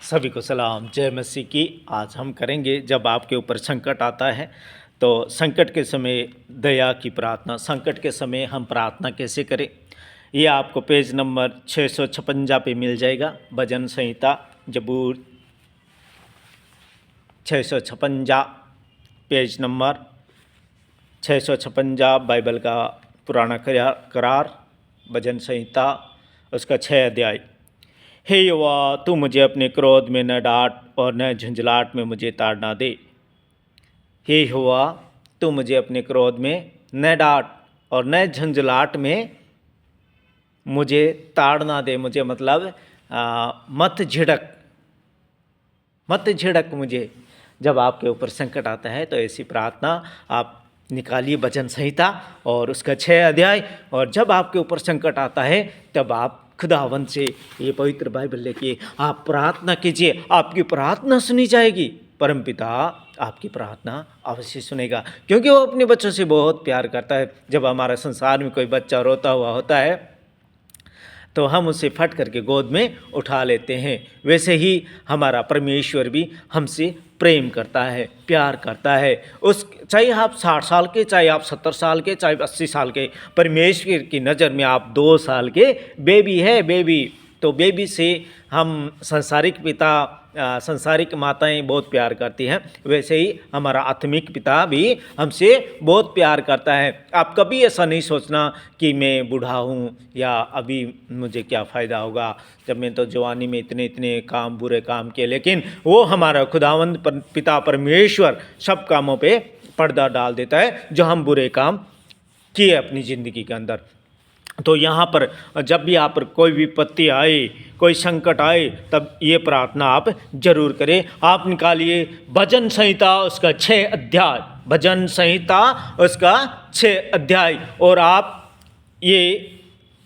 सभी को सलाम, जय मसीह की। आज हम करेंगे, जब आपके ऊपर संकट आता है तो संकट के समय दया की प्रार्थना। संकट के समय हम प्रार्थना कैसे करें, ये आपको पेज नंबर 656 पे मिल जाएगा। भजन संहिता जबूर 656, पेज नंबर 656, बाइबल का पुराना करार, भजन संहिता उसका 6 अध्याय। हे यहोवा, तू मुझे अपने क्रोध में न डांट और न झुंझलाहट में मुझे ताड़ना दे। हे यहोवा, तू मुझे अपने क्रोध में न डांट और न झुंझलाहट में मुझे ताड़ना दे। मुझे मतलब मत झिड़क मुझे। जब आपके ऊपर संकट आता है तो ऐसी प्रार्थना आप निकालिए, भजन संहिता और उसका 6 अध्याय। और जब आपके ऊपर संकट आता है तब आप खुदावंद से ये पवित्र बाइबल लेके आप प्रार्थना कीजिए, आपकी प्रार्थना सुनी जाएगी। परमपिता आपकी प्रार्थना अवश्य सुनेगा, क्योंकि वो अपने बच्चों से बहुत प्यार करता है। जब हमारे संसार में कोई बच्चा रोता हुआ होता है तो हम उसे फट करके गोद में उठा लेते हैं। वैसे ही हमारा परमेश्वर भी हमसे प्रेम करता है, प्यार करता है। चाहे आप 60 साल के, चाहे आप 70 साल के, चाहे 80 साल के, परमेश्वर की नज़र में आप 2 साल के बेबी। तो बेबी से हम संसारिक माताएं बहुत प्यार करती हैं, वैसे ही हमारा आत्मिक पिता भी हमसे बहुत प्यार करता है। आप कभी ऐसा नहीं सोचना कि मैं बूढ़ा हूँ या अभी मुझे क्या फ़ायदा होगा, जब मैं तो जवानी में इतने काम, बुरे काम किए। लेकिन वो हमारा खुदावंद पिता परमेश्वर सब कामों पे पर्दा डाल देता है जो हम बुरे काम किए अपनी ज़िंदगी के अंदर। तो यहाँ पर जब भी आप पर कोई विपत्ति आए, कोई संकट आए, तब ये प्रार्थना आप जरूर करें। आप निकालिए भजन संहिता उसका 6 अध्याय, भजन संहिता उसका 6 अध्याय, और आप ये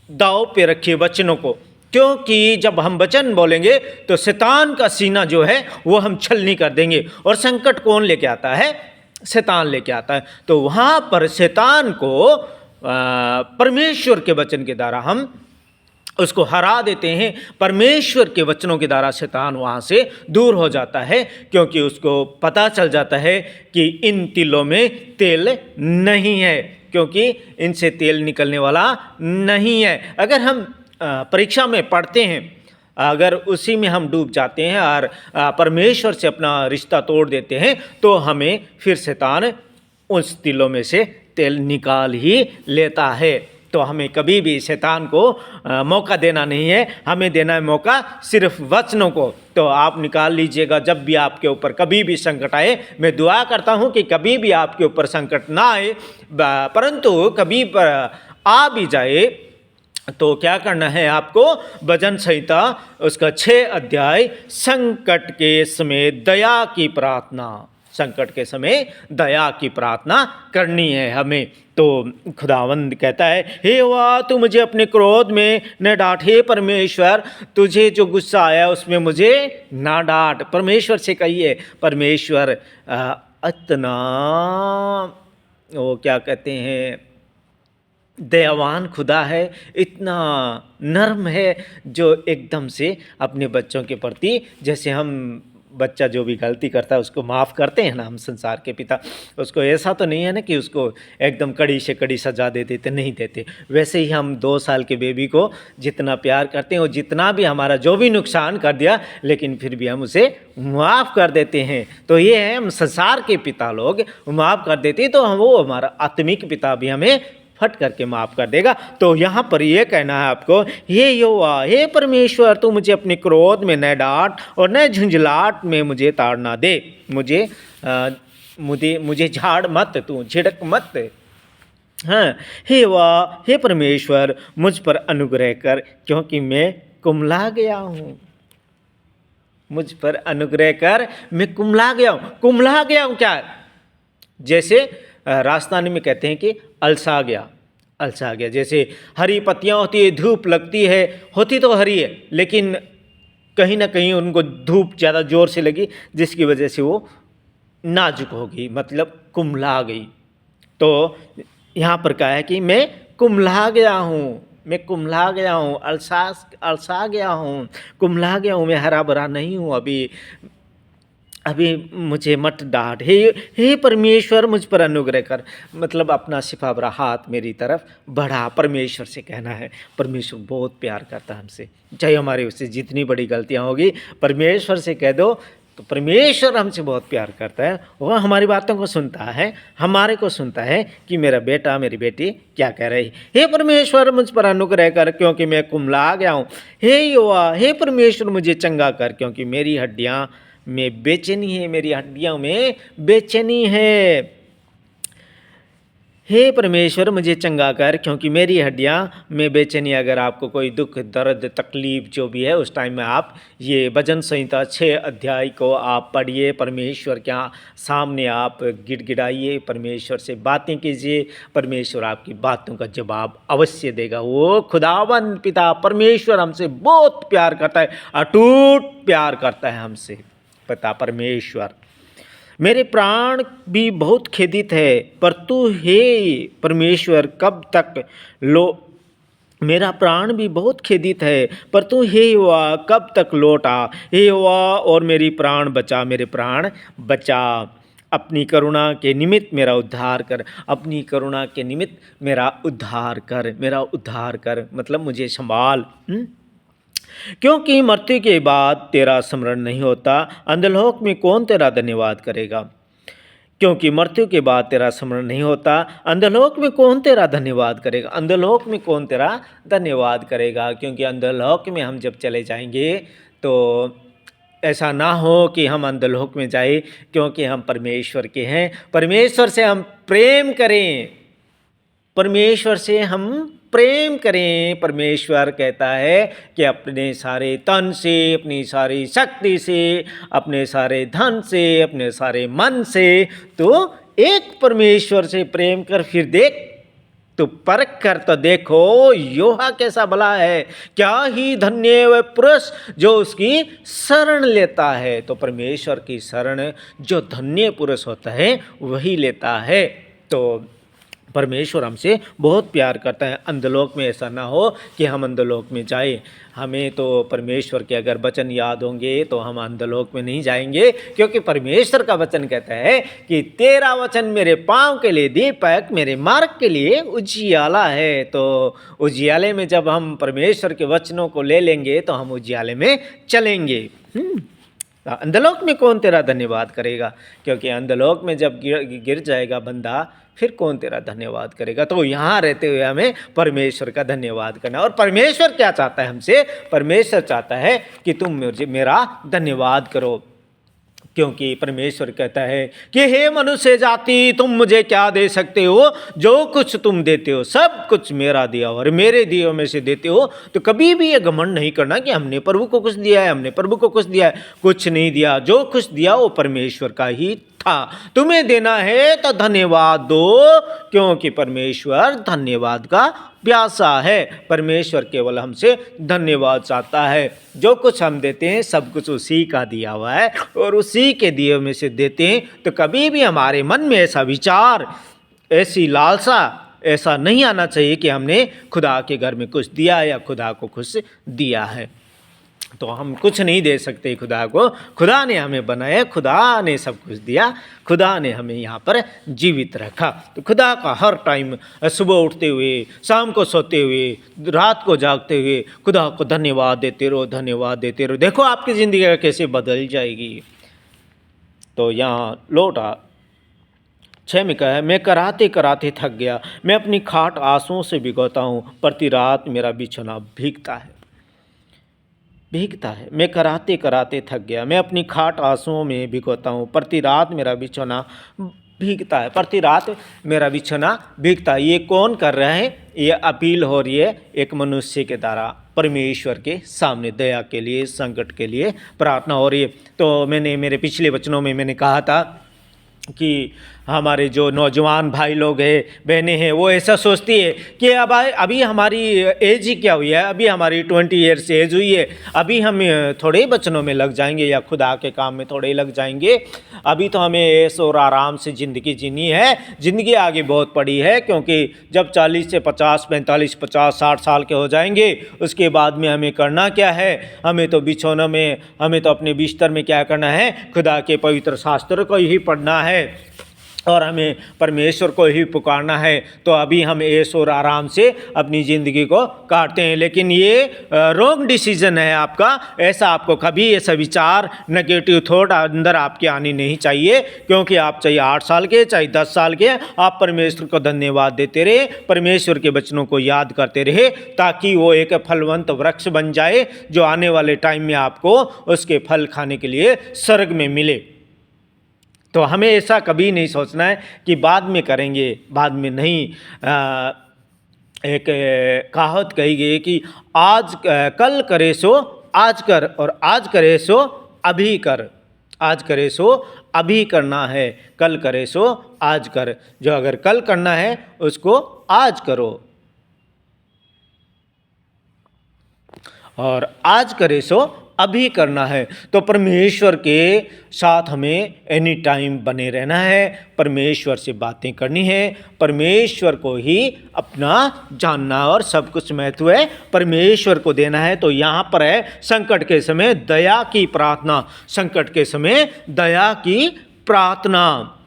दाव पे रखिए वचनों को, क्योंकि जब हम वचन बोलेंगे तो शैतान का सीना जो है वो हम छलनी कर देंगे। और संकट कौन लेके आता है? शैतान लेके आता है। तो वहाँ पर शैतान को परमेश्वर के वचन के द्वारा हम उसको हरा देते हैं। परमेश्वर के वचनों के द्वारा शैतान वहाँ से दूर हो जाता है, क्योंकि उसको पता चल जाता है कि इन तिलों में तेल नहीं है, क्योंकि इनसे तेल निकलने वाला नहीं है। अगर हम परीक्षा में पढ़ते हैं, अगर उसी में हम डूब जाते हैं और परमेश्वर से अपना रिश्ता तोड़ देते हैं, तो हमें फिर शैतान उस तिलों में से तेल निकाल ही लेता है। तो हमें कभी भी शैतान को मौका देना नहीं है, हमें देना है मौका सिर्फ वचनों को। तो आप निकाल लीजिएगा जब भी आपके ऊपर कभी भी संकट आए। मैं दुआ करता हूं कि कभी भी आपके ऊपर संकट ना आए, परंतु कभी आ भी जाए तो क्या करना है आपको? भजन संहिता उसका 6 अध्याय, संकट के समय दया की प्रार्थना, संकट के समय दया की प्रार्थना करनी है हमें। तो खुदावंद कहता है, हे यहोवा, तू मुझे अपने क्रोध में न डांट। हे परमेश्वर, तुझे जो गुस्सा आया उसमें मुझे ना डांट। परमेश्वर से कहिए, परमेश्वर इतना वो क्या कहते हैं, दयावान खुदा है, इतना नर्म है, जो एकदम से अपने बच्चों के प्रति, जैसे हम बच्चा जो भी गलती करता है उसको माफ़ करते हैं ना हम संसार के पिता, उसको ऐसा तो नहीं है ना कि उसको एकदम कड़ी से कड़ी सज़ा दे देते, नहीं देते। वैसे ही हम 2 साल के बेबी को जितना प्यार करते हैं, और जितना भी हमारा जो भी नुकसान कर दिया, लेकिन फिर भी हम उसे माफ़ कर देते हैं। तो ये है, हम संसार के पिता लोग माफ़ कर देते हैं, तो वो हमारा आत्मिक पिता भी हमें फट करके माफ़ कर देगा। तो यहाँ पर ये कहना है आपको, हे यहोवा, हे परमेश्वर, तू मुझे अपने क्रोध में न डांट और न झुंझलाहट में मुझे ताड़ना दे। मुझे झाड़ मत, तू झिड़क मत। हाँ, हे यहोवा, हे परमेश्वर, मुझ पर अनुग्रह कर, क्योंकि मैं कुम्हला गया हूँ। मुझ पर अनुग्रह कर, मैं कुम्हला गया हूँ। कुम्हला गया हूँ क्या? जैसे राजस्थानी में कहते हैं कि अलसा गया। जैसे हरी पत्तियां होती है, धूप लगती है, होती तो हरी है, लेकिन कहीं ना कहीं उनको धूप ज़्यादा ज़ोर से लगी, जिसकी वजह से वो नाजुक हो गई, मतलब कुम्हला गई। तो यहाँ पर कहा है कि मैं कुम्हला गया हूँ। मैं कुम्हला गया हूँ, अलसा गया हूँ, कुम्हला गया हूँ, मैं हरा भरा नहीं हूँ अभी मुझे मत डांट। हे परमेश्वर, मुझ पर अनुग्रह कर। मतलब अपना सिफा भरा हाथ मेरी तरफ बढ़ा, परमेश्वर से कहना है। परमेश्वर बहुत प्यार करता है हमसे, चाहे हमारी उससे जितनी बड़ी गलतियां होगी परमेश्वर से कह दो, तो परमेश्वर हमसे बहुत प्यार करता है। वह हमारी बातों को सुनता है, हमारे को सुनता है कि मेरा बेटा मेरी बेटी क्या कह रही। हे परमेश्वर, मुझ पर अनुग्रह कर क्योंकि मैं कुम्हला गया हूँ। हे यहोवा, हे परमेश्वर, मुझे चंगा कर क्योंकि मेरी हड्डियाँ में बेचैनी है, मेरी हड्डियों में बेचैनी है। हे परमेश्वर, मुझे चंगा कर क्योंकि मेरी हड्डियाँ में बेचैनी। अगर आपको कोई दुख दर्द तकलीफ जो भी है उस टाइम में आप ये भजन संहिता 6 अध्याय को आप पढ़िए, परमेश्वर के सामने आप गिड़गिड़ाइए, परमेश्वर से बातें कीजिए, परमेश्वर आपकी बातों का जवाब अवश्य देगा। वो खुदावंद पिता परमेश्वर हमसे बहुत प्यार करता है, अटूट प्यार करता है हमसे पिता परमेश्वर। मेरे प्राण भी बहुत खेदित है, पर तू हे परमेश्वर कब तक मेरा प्राण भी बहुत खेदित है, पर तू हे यहोवा कब तक लौट आ। हे यहोवा, और मेरी प्राण बचा, मेरे प्राण बचा। अपनी करुणा के निमित्त मेरा उद्धार कर, अपनी करुणा के निमित्त मेरा उद्धार कर, मेरा उद्धार कर, मतलब मुझे संभाल। क्योंकि मृत्यु के बाद तेरा स्मरण नहीं होता, अंधलोक में कौन तेरा धन्यवाद करेगा। क्योंकि मृत्यु के बाद तेरा स्मरण नहीं होता, अंधलोक में कौन तेरा धन्यवाद करेगा। अंधलोक में कौन तेरा धन्यवाद करेगा, क्योंकि अंधलोक में हम जब चले जाएंगे तो ऐसा ना हो कि हम अंधलोक में जाए, क्योंकि हम परमेश्वर के हैं। परमेश्वर से हम प्रेम करें, परमेश्वर से हम प्रेम करें। परमेश्वर कहता है कि अपने सारे तन से, अपनी सारी शक्ति से, अपने सारे धन से, अपने सारे मन से, तो एक परमेश्वर से प्रेम कर, फिर देख तो परख कर तो देखो योहा कैसा भला है, क्या ही धन्य वह पुरुष जो उसकी शरण लेता है। तो परमेश्वर की शरण जो धन्य पुरुष होता है वही लेता है। तो परमेश्वर हमसे बहुत प्यार करता है। अंधलोक में ऐसा ना हो कि हम अंधलोक में जाएं। हमें तो परमेश्वर के अगर वचन याद होंगे तो हम अंधलोक में नहीं जाएंगे, क्योंकि परमेश्वर का वचन कहता है कि तेरा वचन मेरे पाँव के लिए दीपक, मेरे मार्ग के लिए उजियाला है। तो उजियाले में जब हम परमेश्वर के वचनों को ले लेंगे तो हम उजियाले में चलेंगे। अंधलोक में कौन तेरा धन्यवाद करेगा, क्योंकि अंधलोक में जब गिर जाएगा बंदा, फिर कौन तेरा धन्यवाद करेगा। तो यहाँ रहते हुए हमें परमेश्वर का धन्यवाद करना। और परमेश्वर क्या चाहता है हमसे, परमेश्वर चाहता है कि तुम मुझे मेरा धन्यवाद करो, क्योंकि परमेश्वर कहता है कि हे मनुष्य जाति, तुम मुझे क्या दे सकते हो। जो कुछ तुम देते हो सब कुछ मेरा दिया हो और मेरे दिए में से देते हो। तो कभी भी ये घमंड नहीं करना कि हमने प्रभु को कुछ दिया है, हमने प्रभु को कुछ दिया है। कुछ नहीं दिया, जो कुछ दिया वो परमेश्वर का ही था। तुम्हें देना है तो धन्यवाद दो, क्योंकि परमेश्वर धन्यवाद का प्यासा है। परमेश्वर केवल हमसे धन्यवाद चाहता है। जो कुछ हम देते हैं सब कुछ उसी का दिया हुआ है और उसी के दिए में से देते हैं। तो कभी भी हमारे मन में ऐसा विचार, ऐसी लालसा ऐसा नहीं आना चाहिए कि हमने खुदा के घर में कुछ दिया या खुदा को कुछ दिया है। तो हम कुछ नहीं दे सकते खुदा को। खुदा ने हमें बनाया, खुदा ने सब कुछ दिया, खुदा ने हमें यहाँ पर जीवित रखा। तो खुदा का हर टाइम, सुबह उठते हुए, शाम को सोते हुए, रात को जागते हुए खुदा को धन्यवाद देते रहो, धन्यवाद देते रहो। देखो आपकी ज़िंदगी कैसे बदल जाएगी। तो यहाँ लौटा 6 में कहा है, मैं कराते कराते थक गया, मैं अपनी खाट आंसुओं से भिगोता हूँ, प्रति रात मेरा बिछौना भीगता है। मैं कराते कराते थक गया, मैं अपनी खाट आंसुओं में भिगोता हूँ, प्रति रात मेरा बिछौना भीगता है। प्रति रात मेरा बिछौना भीगता है। ये कौन कर रहा है? ये अपील हो रही है एक मनुष्य के द्वारा परमेश्वर के सामने, दया के लिए, संकट के लिए प्रार्थना हो रही है। तो मैंने मेरे पिछले वचनों में मैंने कहा था कि हमारे जो नौजवान भाई लोग हैं, बहनें हैं, वो ऐसा सोचती है कि अभी हमारी एज ही क्या हुई है, अभी हमारी 20 ईयर्स एज हुई है, अभी हम थोड़े ही बचनों में लग जाएंगे या खुदा के काम में थोड़े ही लग जाएंगे, अभी तो हमें ऐश और आराम से ज़िंदगी जीनी है, ज़िंदगी आगे बहुत पड़ी है। क्योंकि जब 40 से 50, 45, 50, 60 साल के हो जाएंगे, उसके बाद में हमें करना क्या है, हमें तो बिछौनों में, हमें तो अपने बिस्तर में क्या करना है, खुदा के पवित्र शास्त्र को ही पढ़ना है और हमें परमेश्वर को ही पुकारना है। तो अभी हम ऐश और आराम से अपनी ज़िंदगी को काटते हैं, लेकिन ये रॉन्ग डिसीजन है आपका। ऐसा आपको कभी ऐसा विचार, नेगेटिव थॉट अंदर आपके आनी नहीं चाहिए, क्योंकि आप चाहे 8 साल के, चाहे 10 साल के, आप परमेश्वर को धन्यवाद देते रहे, परमेश्वर के वचनों को याद करते रहे, ताकि वो एक फलवंत वृक्ष बन जाए, जो आने वाले टाइम में आपको उसके फल खाने के लिए स्वर्ग में मिले। तो हमें ऐसा कभी नहीं सोचना है कि बाद में करेंगे, बाद में नहीं। एक कहावत कही गई है कि आज कल करे सो आज कर, और आज करे सो अभी कर। आज करे सो अभी करना है, कल करे सो आज कर। जो अगर कल करना है उसको आज करो, और आज करे सो अभी करना है। तो परमेश्वर के साथ हमें एनी टाइम बने रहना है, परमेश्वर से बातें करनी है, परमेश्वर को ही अपना जानना, और सब कुछ महत्व है परमेश्वर को देना है। तो यहाँ पर है संकट के समय दया की प्रार्थना, संकट के समय दया की प्रार्थना।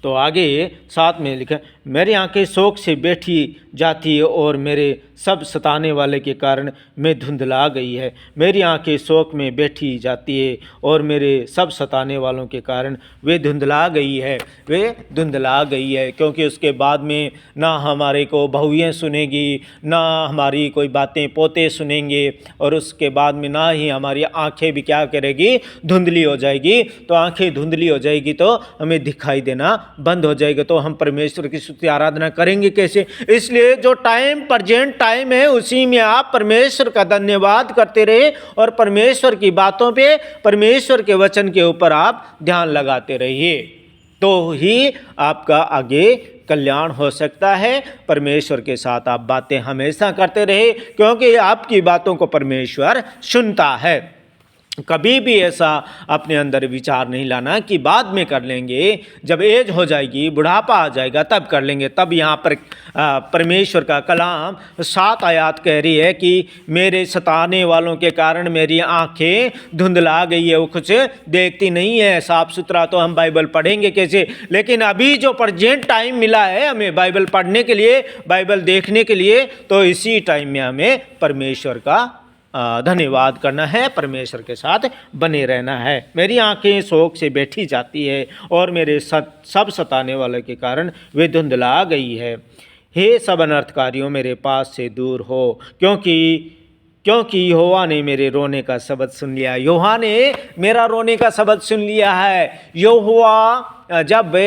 तो आगे साथ में लिखा, मेरी आंखें शोक से बैठी जाती है और मेरे सब सताने वाले के कारण मैं धुंधला गई है। मेरी आंखें शोक में बैठी जाती है और मेरे सब सताने वालों के कारण वे धुंधला गई है, वे धुंधला गई है। क्योंकि उसके बाद में ना हमारे को बहुएं सुनेगी, ना हमारी कोई बातें पोते सुनेंगे, और उसके बाद में ना ही हमारी आंखें भी क्या करेगी, धुंधली हो जाएगी। तो आंखें धुंधली हो जाएगी तो हमें दिखाई देना बंद हो जाएगा। तो हम परमेश्वर की स्तुति आराधना करेंगे कैसे? इसलिए जो टाइम प्रेजेंट टाइम है, उसी में आप परमेश्वर का धन्यवाद करते रहे, और परमेश्वर की बातों पे, परमेश्वर के वचन के ऊपर आप ध्यान लगाते रहिए, तो ही आपका आगे कल्याण हो सकता है। परमेश्वर के साथ आप बातें हमेशा करते रहे, क्योंकि आपकी बातों को परमेश्वर सुनता है। कभी भी ऐसा अपने अंदर विचार नहीं लाना कि बाद में कर लेंगे, जब एज हो जाएगी, बुढ़ापा आ जाएगा तब कर लेंगे। तब यहाँ पर परमेश्वर का कलाम 7 आयत कह रही है कि मेरे सताने वालों के कारण मेरी आंखें धुंधला गई है, वो कुछ देखती नहीं है साफ सुथरा। तो हम बाइबल पढ़ेंगे कैसे? लेकिन अभी जो प्रेजेंट टाइम मिला है हमें बाइबल पढ़ने के लिए, बाइबल देखने के लिए, तो इसी टाइम में हमें परमेश्वर का धन्यवाद करना है, परमेश्वर के साथ बने रहना है। मेरी आंखें शोक से बैठी जाती है और मेरे सब सताने वाले के कारण वे धुंधला गई है। हे सब अनर्थकारियों, मेरे पास से दूर हो, क्योंकि यहोवा ने मेरे रोने का शब्द सुन लिया। यहोवा ने मेरा रोने का शब्द सुन लिया है। यहोवा, जब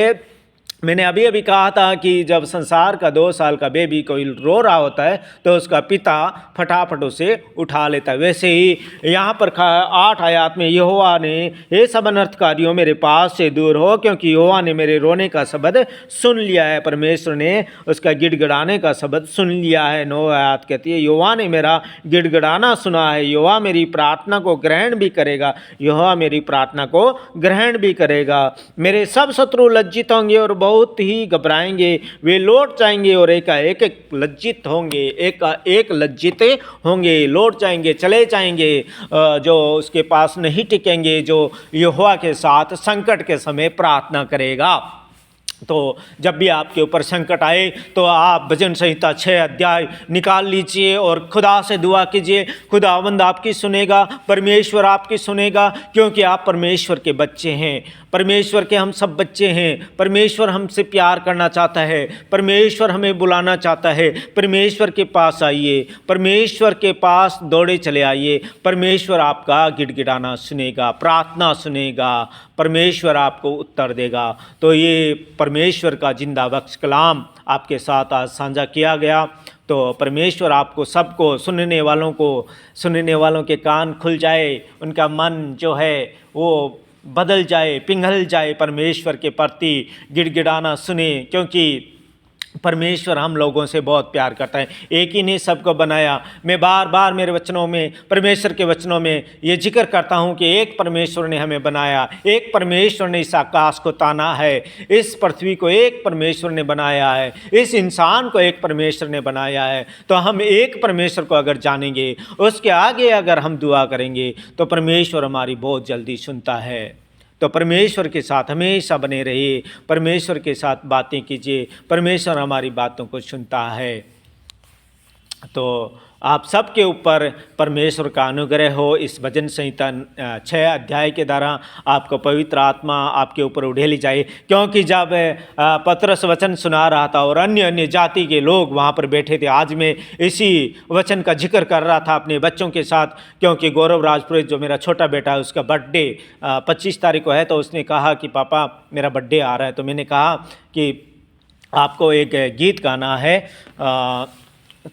मैंने अभी अभी कहा था कि जब संसार का 2 साल का बेबी कोई रो रहा होता है तो उसका पिता फटाफट उसे उठा लेता है, वैसे ही यहाँ पर 8 आयत में यहोवा ने, हे सब अनर्थकारियों मेरे पास से दूर हो, क्योंकि यहोवा ने मेरे रोने का शब्द सुन लिया है। परमेश्वर ने उसका गिड़गिड़ाने का शब्द सुन लिया है। 9 आयत कहती है, यहोवा ने मेरा गिड़गिड़ाना सुना है, यहोवा मेरी प्रार्थना को ग्रहण भी करेगा, यहोवा मेरी प्रार्थना को ग्रहण भी करेगा। मेरे सब शत्रु लज्जित होंगे और बहुत ही घबराएंगे, वे लौट जाएंगे और एक लज्जित होंगे, एक लज्जित होंगे, लौट जाएंगे, चले जाएंगे, जो उसके पास नहीं टिकेंगे, जो यहोवा के साथ संकट के समय प्रार्थना करेगा। तो जब भी आपके ऊपर संकट आए तो आप भजन संहिता 6 अध्याय निकाल लीजिए और खुदा से दुआ कीजिए। खुदावंद आपकी सुनेगा, परमेश्वर आपकी सुनेगा, क्योंकि आप परमेश्वर के बच्चे हैं, परमेश्वर के हम सब बच्चे हैं। परमेश्वर हमसे प्यार करना चाहता है, परमेश्वर हमें बुलाना चाहता है। परमेश्वर के पास आइए, परमेश्वर के पास दौड़े चले आइए। परमेश्वर आपका गिड़गिड़ाना सुनेगा, प्रार्थना सुनेगा, परमेश्वर आपको उत्तर देगा। तो ये परमेश्वर का जिंदा बख्श कलाम आपके साथ आज साझा किया गया। तो परमेश्वर आपको सबको, सुनने वालों के कान खुल जाए, उनका मन जो है वो बदल जाए, पिघल जाए, परमेश्वर के प्रति गिड़गिड़ाना सुने, क्योंकि परमेश्वर हम लोगों से बहुत प्यार करता है। एक ही ने सबको बनाया। मैं बार बार मेरे वचनों में, परमेश्वर के वचनों में ये जिक्र करता हूँ कि एक परमेश्वर ने हमें बनाया, एक परमेश्वर ने इस आकाश को ताना है, इस पृथ्वी को एक परमेश्वर ने बनाया है, इस इंसान को एक परमेश्वर ने बनाया है। तो हम एक परमेश्वर को अगर जानेंगे, उसके आगे अगर हम दुआ करेंगे, तो परमेश्वर हमारी बहुत जल्दी सुनता है। तो परमेश्वर के साथ हमेशा बने रहिए, परमेश्वर के साथ बातें कीजिए, परमेश्वर हमारी बातों को सुनता है। तो आप सबके ऊपर परमेश्वर का अनुग्रह हो। इस भजन संहिता 6 अध्याय के द्वारा आपको पवित्र आत्मा आपके ऊपर उड़ेली जाए, क्योंकि जब पतरस वचन सुना रहा था और अन्य अन्य जाति के लोग वहाँ पर बैठे थे, आज मैं इसी वचन का जिक्र कर रहा था अपने बच्चों के साथ, क्योंकि गौरव राजपुरोहित जो मेरा छोटा बेटा है, उसका बर्थडे 25 तारीख को है। तो उसने कहा कि पापा मेरा बर्थडे आ रहा है। तो मैंने कहा कि आपको एक गीत गाना है।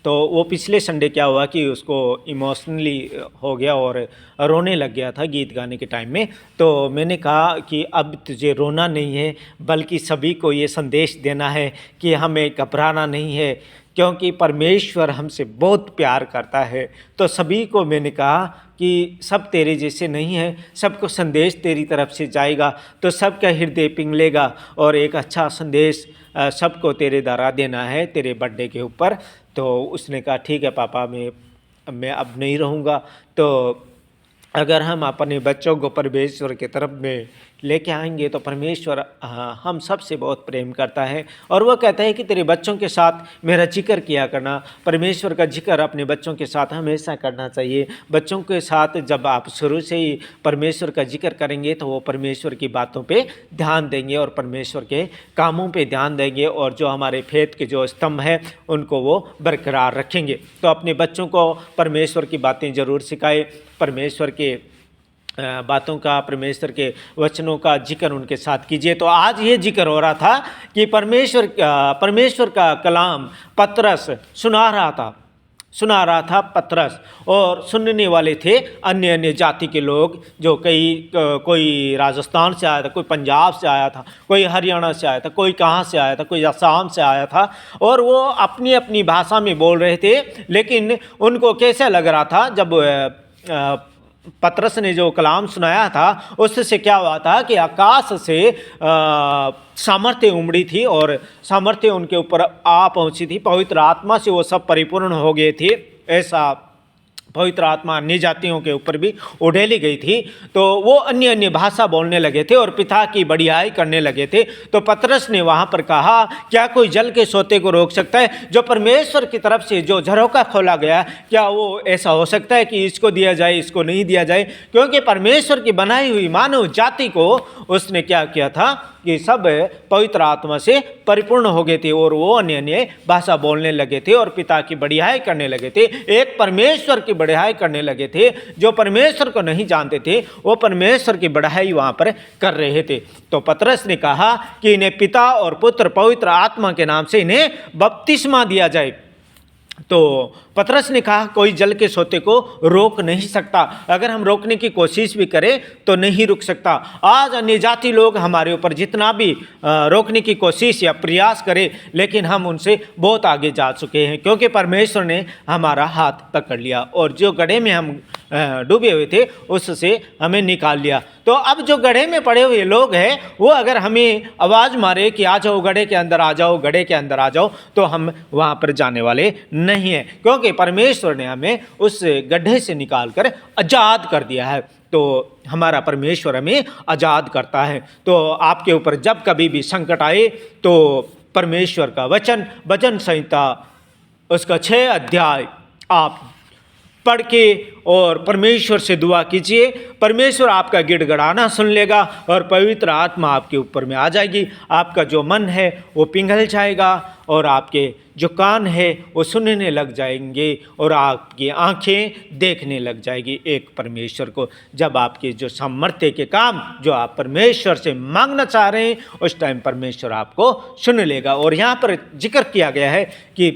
तो वो पिछले संडे क्या हुआ कि उसको इमोशनली हो गया और रोने लग गया था गीत गाने के टाइम में। तो मैंने कहा कि अब तुझे रोना नहीं है, बल्कि सभी को ये संदेश देना है कि हमें घबराना नहीं है, क्योंकि परमेश्वर हमसे बहुत प्यार करता है। तो सभी को मैंने कहा कि सब तेरे जैसे नहीं है, सबको संदेश तेरी तरफ से जाएगा, तो सबका हृदय पिघलेगा और एक अच्छा संदेश सबको तेरे द्वारा देना है तेरे बर्थडे के ऊपर। तो उसने कहा ठीक है पापा, मैं अब नहीं रहूँगा। तो अगर हम अपने बच्चों को परमेश्वर की तरफ में लेके आएंगे, तो परमेश्वर हम सब से बहुत प्रेम करता है और वह कहता है कि तेरे बच्चों के साथ मेरा जिक्र किया करना। परमेश्वर का जिक्र अपने बच्चों के साथ हमेशा करना चाहिए। बच्चों के साथ जब आप शुरू से ही परमेश्वर का जिक्र करेंगे, तो वो परमेश्वर की बातों पे ध्यान देंगे और परमेश्वर के कामों पे ध्यान देंगे, और जो हमारे फेथ के जो स्तंभ है उनको वो बरकरार रखेंगे। तो अपने बच्चों को परमेश्वर की बातें ज़रूर सिखाएं, परमेश्वर के बातों का, परमेश्वर के वचनों का जिक्र उनके साथ कीजिए। तो आज ये जिक्र हो रहा था कि परमेश्वर का कलाम पतरस सुना रहा था पतरस, और सुनने वाले थे अन्य अन्य जाति के लोग, जो कोई राजस्थान से आया था, कोई पंजाब से आया था, कोई हरियाणा से आया था, कोई कहाँ से आया था, कोई असम से आया था, और वो अपनी अपनी भाषा में बोल रहे थे। लेकिन उनको कैसा लग रहा था, जब पतरस ने जो कलाम सुनाया था, उससे क्या हुआ था कि आकाश से सामर्थ्य उमड़ी थी और सामर्थ्य उनके ऊपर आ पहुंची थी। पवित्र आत्मा से वो सब परिपूर्ण हो गए थे। ऐसा पवित्र आत्मा अन्य जातियों के ऊपर भी उड़ेली गई थी। तो वो अन्य अन्य भाषा बोलने लगे थे और पिता की बड़ाई करने लगे थे। तो पतरस ने वहाँ पर कहा, क्या कोई जल के सोते को रोक सकता है? जो परमेश्वर की तरफ से जो झरोका खोला गया, क्या वो ऐसा हो सकता है कि इसको दिया जाए, इसको नहीं दिया जाए? क्योंकि परमेश्वर की बनाई हुई मानव जाति को उसने क्या किया था कि सब पवित्र आत्मा से परिपूर्ण हो गए थे और वो अन्य अन्य भाषा बोलने लगे थे और पिता की बड़ाई करने लगे थे, एक परमेश्वर की बड़ाई करने लगे थे। जो परमेश्वर को नहीं जानते थे, वो परमेश्वर की बड़ाई वहाँ पर कर रहे थे। तो पतरस ने कहा कि इन्हें पिता और पुत्र पवित्र आत्मा के नाम से इन्हें बपतिस्मा दिया जाए। तो पतरस ने कहा कोई जल के सोते को रोक नहीं सकता। अगर हम रोकने की कोशिश भी करें तो नहीं रुक सकता। आज अन्य जाति लोग हमारे ऊपर जितना भी रोकने की कोशिश या प्रयास करें, लेकिन हम उनसे बहुत आगे जा चुके हैं, क्योंकि परमेश्वर ने हमारा हाथ पकड़ लिया और जो गड्ढे में हम डूबे हुए थे उससे हमें निकाल लिया। तो अब जो गड्ढे में पड़े हुए लोग हैं, वो अगर हमें आवाज़ मारे कि आ जाओ गड्ढे के अंदर आ जाओ, गड्ढे के अंदर आ जाओ, तो हम वहाँ पर जाने वाले नहीं हैं, क्योंकि परमेश्वर ने हमें उस गड्ढे से निकालकर आज़ाद कर दिया है। तो हमारा परमेश्वर हमें आज़ाद करता है। तो आपके ऊपर जब कभी भी संकट आए, तो परमेश्वर का वचन, भजन संहिता उसका 6 अध्याय आप पढ़ के और परमेश्वर से दुआ कीजिए। परमेश्वर आपका गिड़गड़ाना सुन लेगा और पवित्र आत्मा आपके ऊपर में आ जाएगी। आपका जो मन है वो पिघल जाएगा और आपके जो कान है वो सुनने लग जाएंगे और आपकी आंखें देखने लग जाएगी एक परमेश्वर को। जब आपके जो सामर्थ्य के काम जो आप परमेश्वर से मांगना चाह रहे हैं, उस टाइम परमेश्वर आपको सुन लेगा। और यहाँ पर जिक्र किया गया है कि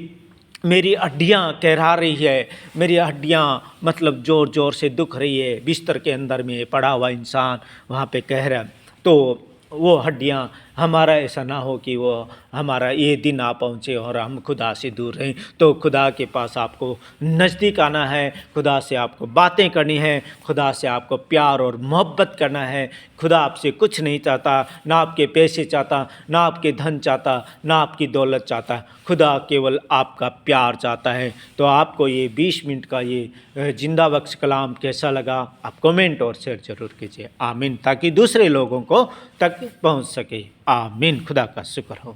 मेरी हड्डियाँ कहरा रही है, मेरी हड्डियाँ मतलब ज़ोर ज़ोर से दुख रही है। बिस्तर के अंदर में पड़ा हुआ इंसान वहाँ पे कह रहा है, तो वो हड्डियाँ, हमारा ऐसा ना हो कि वो हमारा ये दिन आ पहुँचे और हम खुदा से दूर रहें। तो खुदा के पास आपको नज़दीक आना है, खुदा से आपको बातें करनी है, खुदा से आपको प्यार और मोहब्बत करना है। खुदा आपसे कुछ नहीं चाहता, ना आपके पैसे चाहता, ना आपके धन चाहता, ना आपकी दौलत चाहता। खुदा केवल आपका प्यार चाहता है। तो आपको ये 20 मिनट का ये जिंदा बख्श कलाम कैसा लगा, आप कमेंट और शेयर ज़रूर कीजिए। आमीन, ताकि दूसरे लोगों को तक पहुंच सके। आमीन। खुदा का शुक्र हो।